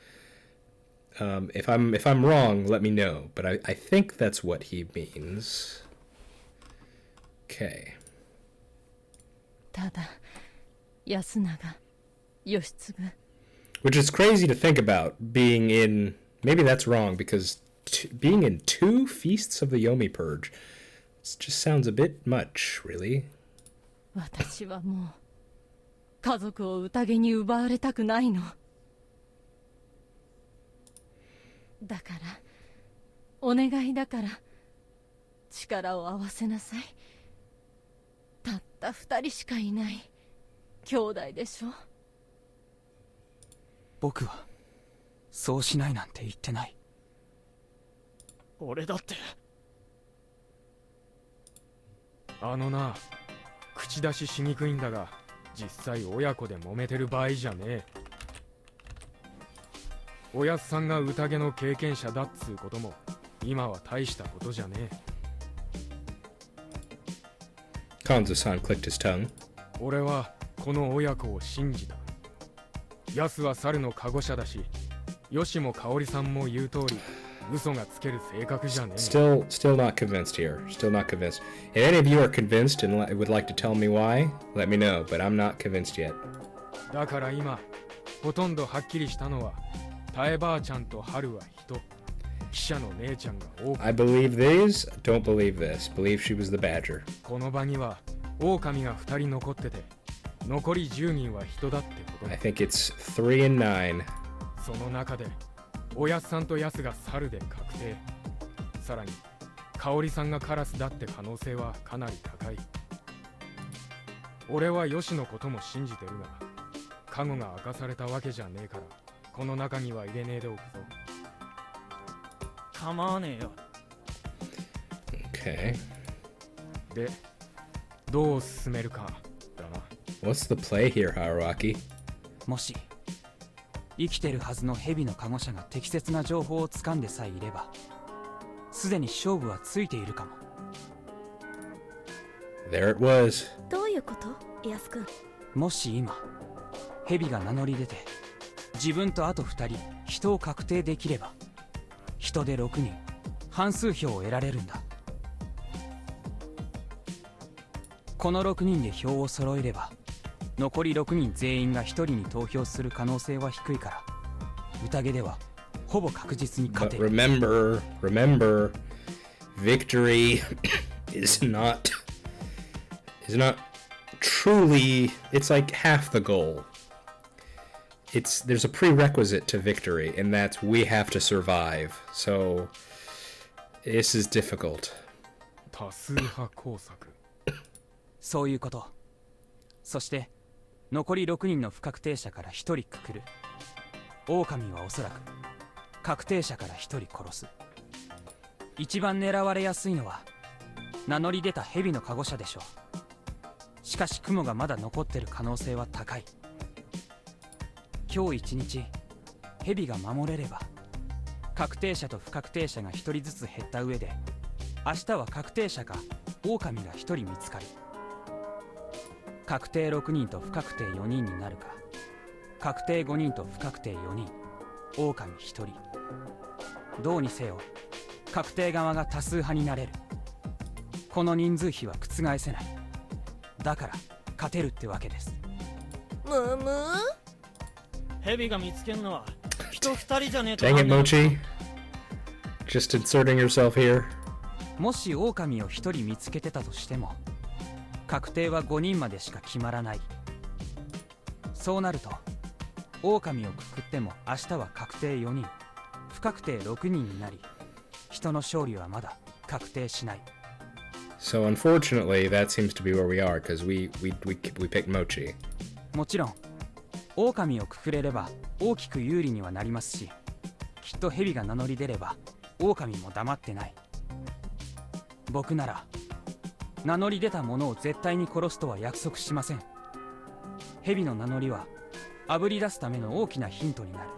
If I'm wrong, let me know. But I think that's what he means. Okay. ただ、安永、義継。Which is crazy to think about, being in... Maybe that's wrong, because being in 2 feasts of the Yomi Purge just sounds a bit much, really. 私はもう家族を宴に奪われたくないの。だから、お願いだから力を合わせなさい。たった2人しかいない兄弟でしょ。僕はそうしないなんて言ってない。俺だって。あのな、口出ししにくいんだが、実際親子で揉めてる場合じゃねえ。おやっさんが宴の経験者だっつうことも今は大したことじゃねえ。Kanzo-san clicked his tongue. 俺はこの親子を信じた。ヤスは猿の加護者だし、ヨシもカオリさんも言う通り、嘘がつける性格じゃねえ。Still not convinced here. Still not convinced. If any of you are convinced and would like to tell me why, let me know, but I'm not convinced yet. だから今、ほとんどはっきりしたのは、タエばあちゃんとハルは人、記者の姉ちゃんが多く。I believe these, don't believe this. Believe she was the badger. この場には、狼が2人残ってて、残り10人は人だってことだ。I think it's 3 and 9. その中で、おやっさんとヤスが猿で確定。さらに、カオリさんがカラスだって可能性はかなり高い。俺はヨシのことも信じてるが、過去が明かされたわけじゃねえから、この中には入れねえでおくぞ。構わねえよ。Okay. で、どう進めるかだな。What's the play here, Haruaki? もし生きてるはずの蛇の加護者が適切な情報をつかんでさえいれば、すでに勝負はついているかも。 There it was. どういうこと、エアス君。もし今蛇が名乗り出て自分とあと2人人を確定できれば、人で6人半数票を得られるんだ。この6人で票を揃えれば、残り6人全員が1人に投票する可能性は低いから、宴ではほぼ確実に勝 But てる。 remember, victory is not truly, it's like half the goal. There's a prerequisite to victory, and that's we have to survive. So this is difficult. 多数派工作。そういうこと。そして残り6人の不確定者から1人くくる。狼はおそらく確定者から1人殺す。一番狙われやすいのは名乗り出た蛇のカゴ車でしょう。しかし雲がまだ残ってる可能性は高い。今日一日蛇が守れれば確定者と不確定者が1人ずつ減った上で、明日は確定者か狼が1人見つかる。確定6人と不確定4人になるか、確定5人と不確定4人、狼1人。どうにせよ確定側が多数派になれる。この人数比は覆せない。だから勝てるってわけです。むむヘビが見つけんのは人2人じゃねえと。 Dang it, Mochi. Just inserting yourself here. もし狼を1人見つけてたとしても確定は5人までしか決まらない。そうなると狼をくくっても明日は確定4人、不確定6人になり、人の勝利はまだ確定しない。 So unfortunately, that seems to be where we are, because we picked Mochi. もちろん狼をくくれれば大きく有利にはなりますし、きっと蛇が名乗り出れば狼も黙ってない。僕なら名乗り出た者を絶対に殺すとは約束しません。蛇の名乗りは炙り出すための大きなヒントになる。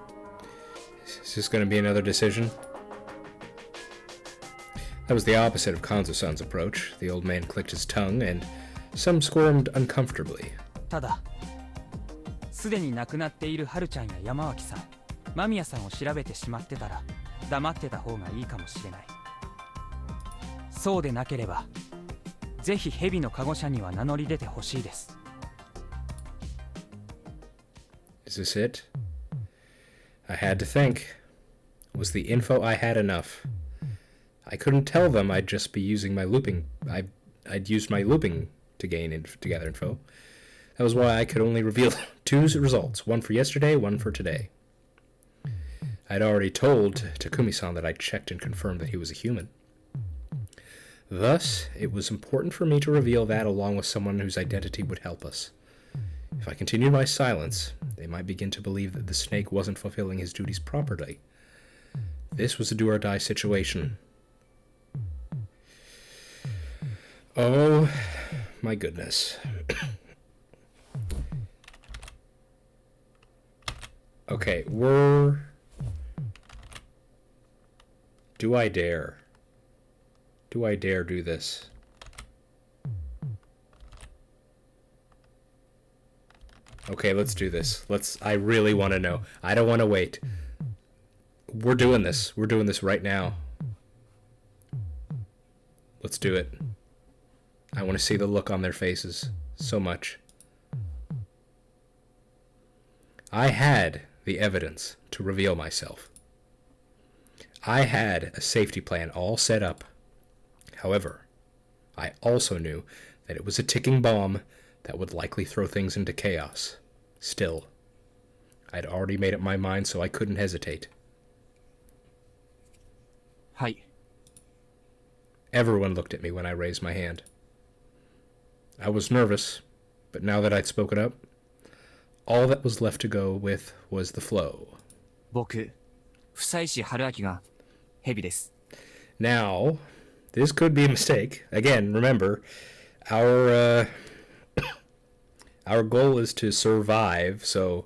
Is this going to be another decision? That was the opposite of Kanzo-san's approach. The old man clicked his tongue, and some squirmed uncomfortably. ただすでに亡くなっているハルちゃんや山脇さん、間宮さんを調べてしまってたら黙ってた方がいいかもしれない。そうでなければぜひ蛇のカゴ車には名乗り出てほしいです。 Is this it? I had to think. Was the info I had enough? I couldn't tell them I'd just be using my looping. I'd used my looping to gather info. That was why I could only reveal 2 results, one for yesterday, one for today. I'd already told Takumi-san that I'd checked and confirmed that he was a human. Thus, it was important for me to reveal that along with someone whose identity would help us. If I continued my silence, they might begin to believe that the snake wasn't fulfilling his duties properly. This was a do-or-die situation. Oh, my goodness. Okay, do I dare? Do I dare do this? Okay, let's do this. I really want to know. I don't want to wait. We're doing this. We're doing this right now. Let's do it. I want to see the look on their faces so much. I had the evidence to reveal myself. I had a safety plan all set up. However, I also knew that it was a ticking bomb that would likely throw things into chaos. Still, I'd already made up my mind, so I couldn't hesitate. はい。 Everyone looked at me when I raised my hand. I was nervous, but now that I'd spoken up, all that was left to go with was the flow. 僕、久石春明が蛇です。 Now, this could be a mistake. Again, remember, our goal is to survive, so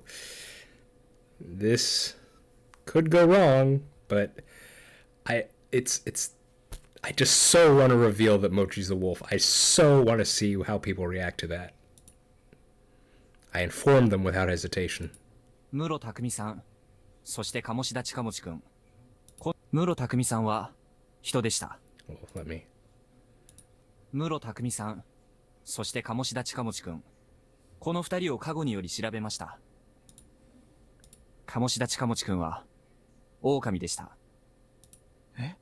this could go wrong, but I just so want to reveal that Mochi's the wolf. I so want to see how people react to that. I informed them without hesitation. 室匠さん、そして鴨志田近持くん。室匠さんは人でした。Well, let me. 室匠さん、そして鴨志田近持くん。この2人を過去により調べました。鴨志田近持くんは狼でした。え？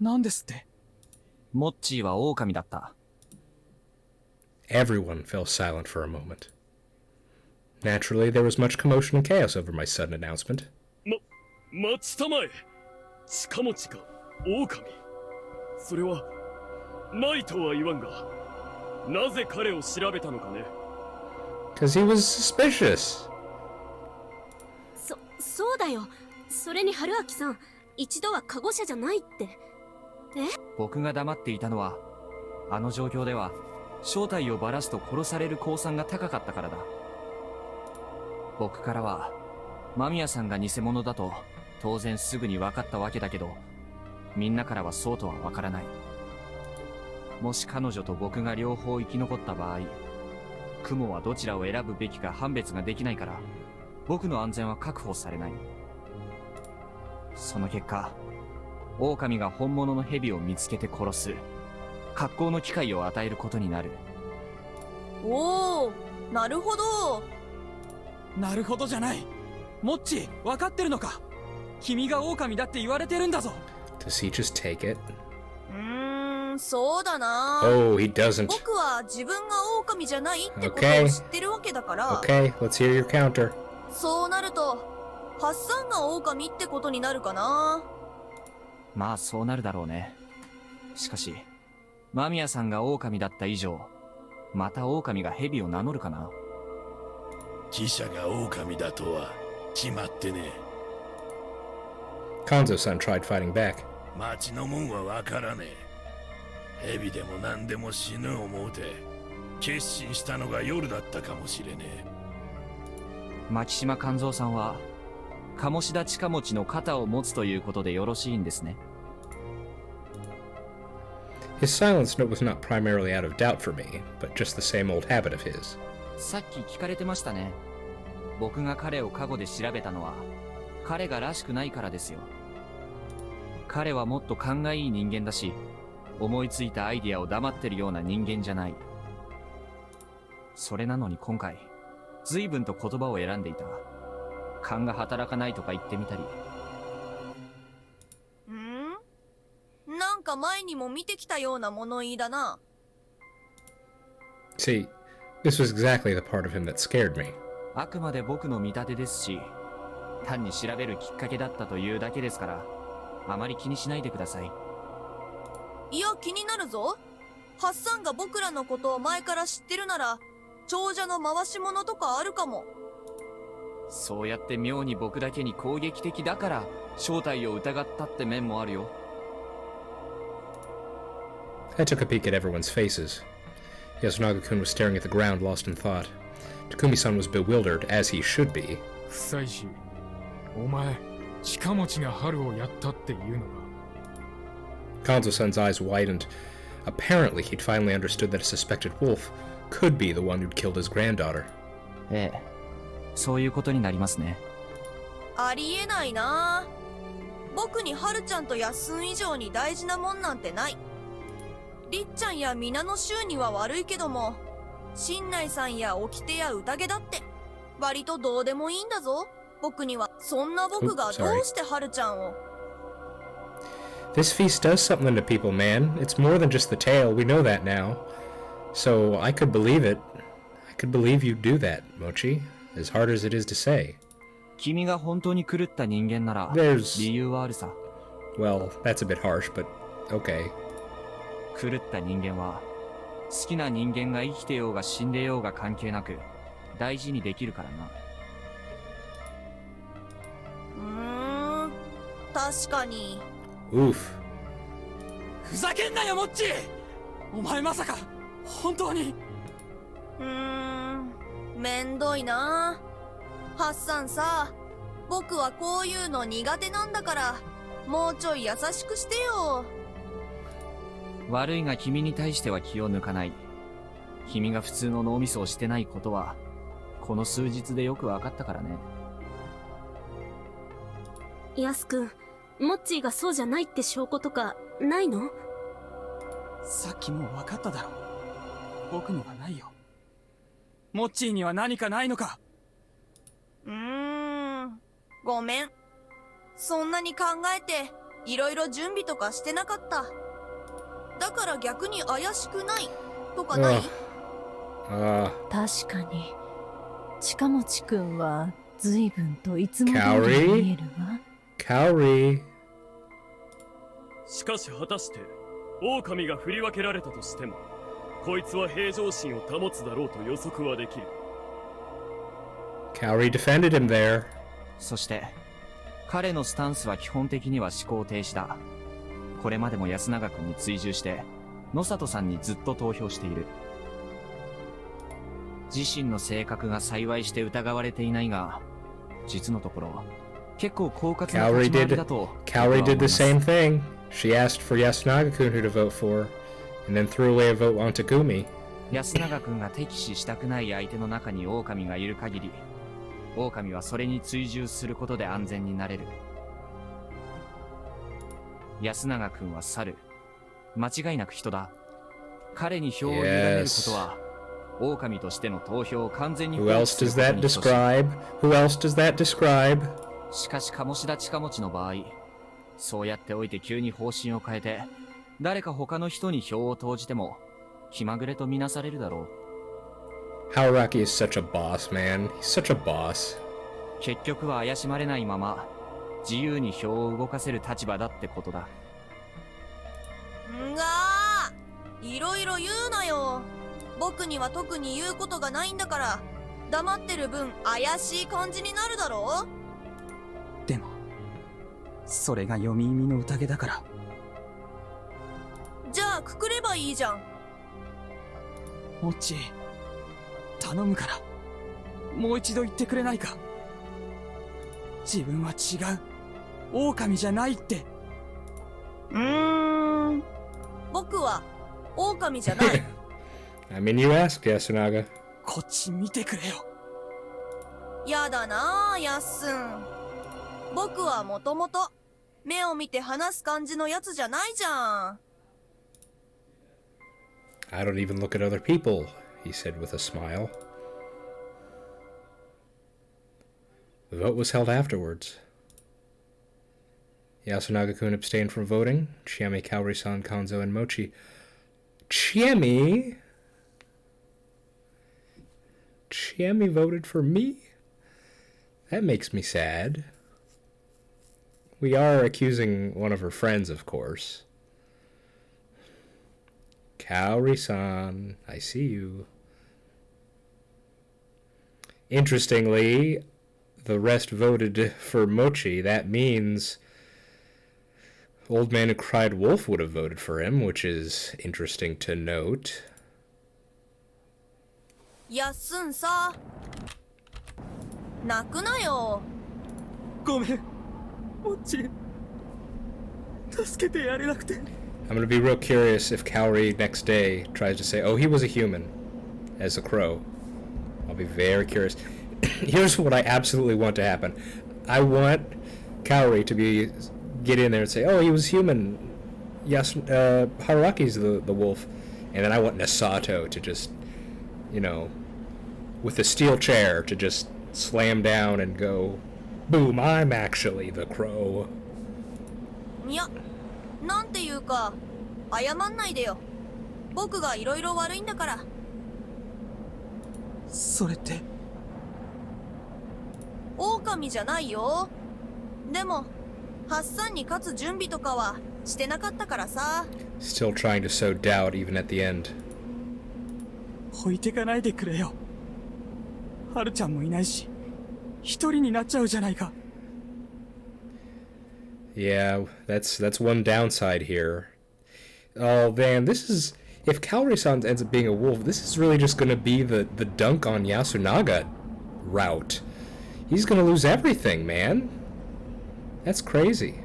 なんですって？モッチーは狼だった。Everyone fell silent for a moment. Naturally, there was much commotion and chaos over my sudden announcement. 待ちたまえ。近持か狼。それはないとは言わんが、なぜ彼を調べたのかね。Because he was suspicious. そうだよ。それに春明さん、一度はカゴ車じゃないって。僕が黙っていたのは、あの状況では正体をばらすと殺される公算が高かったからだ。僕からは間宮さんが偽物だと当然すぐに分かったわけだけど、みんなからはそうとは分からない。もし彼女と僕が両方生き残った場合、雲はどちらを選ぶべきか判別ができないから、僕の安全は確保されない。その結果、狼が本物の蛇を見つけて殺す格好の機会を与えることになる。おお、なるほど。なるほどじゃない。モッチ、分かってるのか。君が狼だって言われてるんだぞ。Does he just take it? そうだな。Oh, he doesn't. 僕は自分が狼じゃないってことを Okay. 知ってるわけだから、 Okay, let's hear your counter. そうなるとハッサンが狼ってことになるかな。まあそうなるだろうね。しかし間宮さんが狼だった以上、また狼が蛇を名乗るかな。記者が狼だとは決まってね。 Kanzo-san tried fighting back. 町のもんはわからねえ。蛇でも何でも死ぬ思うて決心したのが夜だったかもしれねえ。牧島勘三さんは鴨志田近持の肩を持つということでよろしいんですね。 His silence note was not primarily out of doubt for me, but just the same old habit of his. さっき聞かれてましたね。僕が彼を過去で調べたのは彼がらしくないからですよ。彼はもっと勘がいい人間だし、思いついたアイディアを黙ってるような人間じゃない。それなのに今回随分と言葉を選んでいた。勘が働かないとか言ってみたり。なんか前にも見てきたような物言いだな。 See, this was exactly the part of him that scared me. あくまで僕の見立てですし、単に調べるきっかけだったというだけですから、あまり気にしないでください。いや、気になるぞ。ハッサンが僕らのことを前から知ってるなら長者の回し物とかあるかも。そうやって妙に僕だけに攻撃的だから正体を疑ったって面もあるよ。I took a peek at everyone's faces. Yasunaga-kun was staring at the ground, lost in thought. Takumi-san was bewildered, as he should be. 臭いし、お前近持が春をやったっていうのか。Kanzo-san's eyes widened. Apparently, he'd finally understood that a suspected wolf could be the one who'd killed his granddaughter. ええ、そういうことになりますね。ありえないな。僕にハルちゃんとヤッスン以上に大事なもんなんてない。りっちゃんや皆の衆には悪いけども、新内さんや掟や宴だって割とどうでもいいんだぞ。僕には。そんな僕がどうしてハルちゃんを。 This feast does something to people, man. It's more than just the tale. We know that now. So I could believe it. I could believe you'd do that, Mochi. As hard as it is to say. 君が本当に狂った人間なら There's... 理由はあるさ。 Well, that's a bit harsh, but okay. 狂った人間は好きな人間が生きてようが死んでようが関係なく大事にできるからな。確かに。Oof. ふざけんなよモッチ。お前まさか本当に。めんどいな。ハッサンさ、僕はこういうの苦手なんだからもうちょい優しくしてよ。悪いが君に対しては気を抜かない。君が普通の脳みそをしてないことはこの数日でよく分かったからね。ヤス君、モッチーがそうじゃないって証拠とかないの？さっきもう分かっただろ。僕にはないよ。モッチーには何かないのか？ごめん。そんなに考えていろいろ準備とかしてなかった。だから逆に怪しくないとかない？確かに近持くんは随分といつも通りに見えるわ。Kaori. しかし果たして狼が振り分けられたとしてもこいつは平常心を保つだろうと予測はできる。 Kaori defended him there. そして彼のスタンスは基本的には思考停止だ。これまでも安永君に追従して野里さんにずっと投票している。自身の性格が幸いして疑われていないが、実のところ結構狡猾な立ち回りだと。Kaori did the same thing. She asked for Yasunaga-kun who to vote for, and then threw away a vote on Takumi. 安永君が敵視したくない相手の中に狼がいる限り、狼はそれに追従することで安全になれる。安永君は猿。間違いなく人だ。彼に票を委ねることは、狼としての投票を完全に放 Who 棄 else する does こと that に等しい。 describe? Who else does that describe? しかし鴨志田近持ちの場合、そうやっておいて急に方針を変えて、誰か他の人に票を投じても、気まぐれとみなされるだろう。Hauraki is such a boss, man. He's such a boss. 結局は怪しまれないまま、自由に票を動かせる立場だってことだ。んがー、いろいろ言うなよ。僕には特に言うことがないんだから、黙ってる分怪しい感じになるだろう。でも、それが読み意味の宴だから。じゃあくくればいいじゃん。モッチー、頼むから、もう一度言ってくれないか。自分は違う。狼じゃないって。僕は狼じゃない。I mean, you asked, Yasunaga. こっち見てくれよ。やだなあ、やっすん。僕はもともと目を見て話す感じのやつじゃないじゃん。I don't even look at other people, he said with a smile. The vote was held afterwards. Yasunaga-kun abstained from voting. Chiemi, Kaori-san, Kanzo, and Mochi. Chiemi? Chiemi voted for me? That makes me sad. We are accusing one of her friends, of course. Kaori-san, I see you. Interestingly, the rest voted for Mochi. That means Old Man Who Cried Wolf would have voted for him, which is interesting to note. やっすんさ、泣くなよ。ごめん、モッチー。助けてやれなくて。I'm gonna be real curious if Kaori next day tries to say, oh, he was a human, as a crow. I'll be very curious. Here's what I absolutely want to happen. I want Kaori to get in there and say, oh, he was human. Yes, Haraki's the wolf. And then I want Nasato to just, you know, with a steel chair to just slam down and go, boom, I'm actually the crow. いや、なんていうか、謝んないでよ。僕がいろいろ悪いんだから。それって。狼じゃないよ。でも、発散に勝つ準備とかはしてなかったからさ。Still trying to sow doubt even at the end. 置いてかないでくれよ。はるちゃんもいないし、一人になっちゃうじゃないか。Yeah, that's one downside here. Oh man, this is, if Kaori-san ends up being a wolf, this is really just gonna be the dunk on Yasunaga route. He's gonna lose everything, man. That's crazy.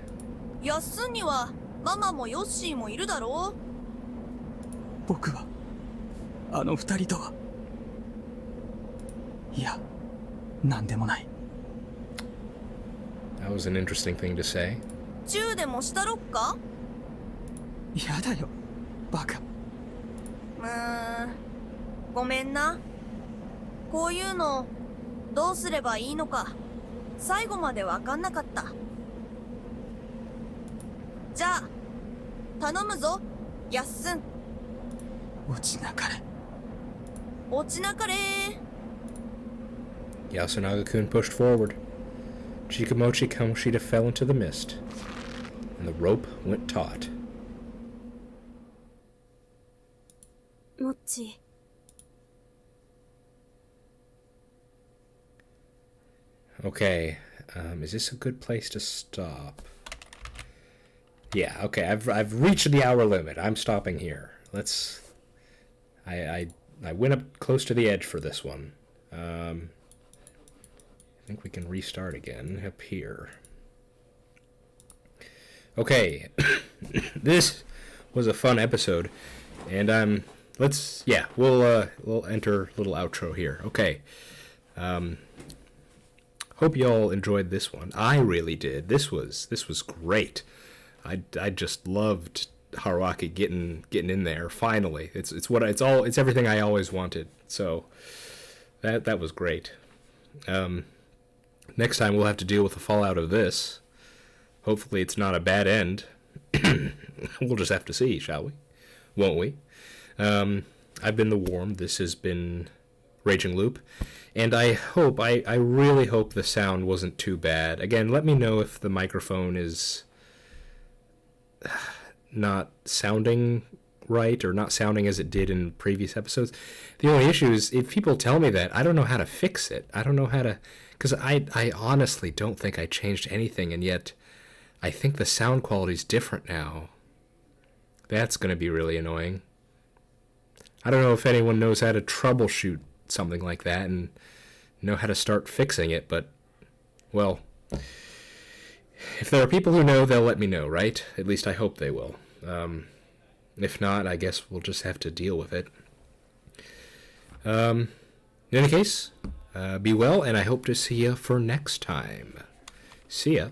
やっすんにはママもヨッシーもいるだろう。僕はあの二人とは、いや、なんでもない。That was an interesting thing to say. チューでもしたろっか。やだよ、バカ。ごめんな。こういうのどうすればいいのか最後までわかんなかった。じゃあ頼むぞ、やっすん。落ちなかれ。落ちなかれ。 Yasunaga-kun pushed forward. Chikamochi Kamoshida fell into the mist, and the rope went taut. モッチ。 Okay, is this a good place to stop? Yeah, okay, I've reached the hour limit. I'm stopping here. Let's... I went up close to the edge for this one. I think we can restart again up here. Okay, this was a fun episode, and we'll enter a little outro here. Okay, hope y'all enjoyed this one. I really did. This was great. I just loved Haruaki getting in there finally. It's everything I always wanted. So that was great. Next time we'll have to deal with the fallout of this. Hopefully it's not a bad end. We'll just have to see, shall we? Won't we? I've been the Worm. This has been Raging Loop. And I really hope the sound wasn't too bad. Again, let me know if the microphone is not sounding right or not sounding as it did in previous episodes. The only issue is if people tell me that, I don't know how to fix it. I don't know how to... Because I honestly don't think I changed anything, and yet I think the sound quality's different now. That's going to be really annoying. I don't know if anyone knows how to troubleshoot something like that and know how to start fixing it, but, well, if there are people who know, they'll let me know, right? At least I hope they will. If not, I guess we'll just have to deal with it. In any case, be well, and I hope to see you for next time. See ya.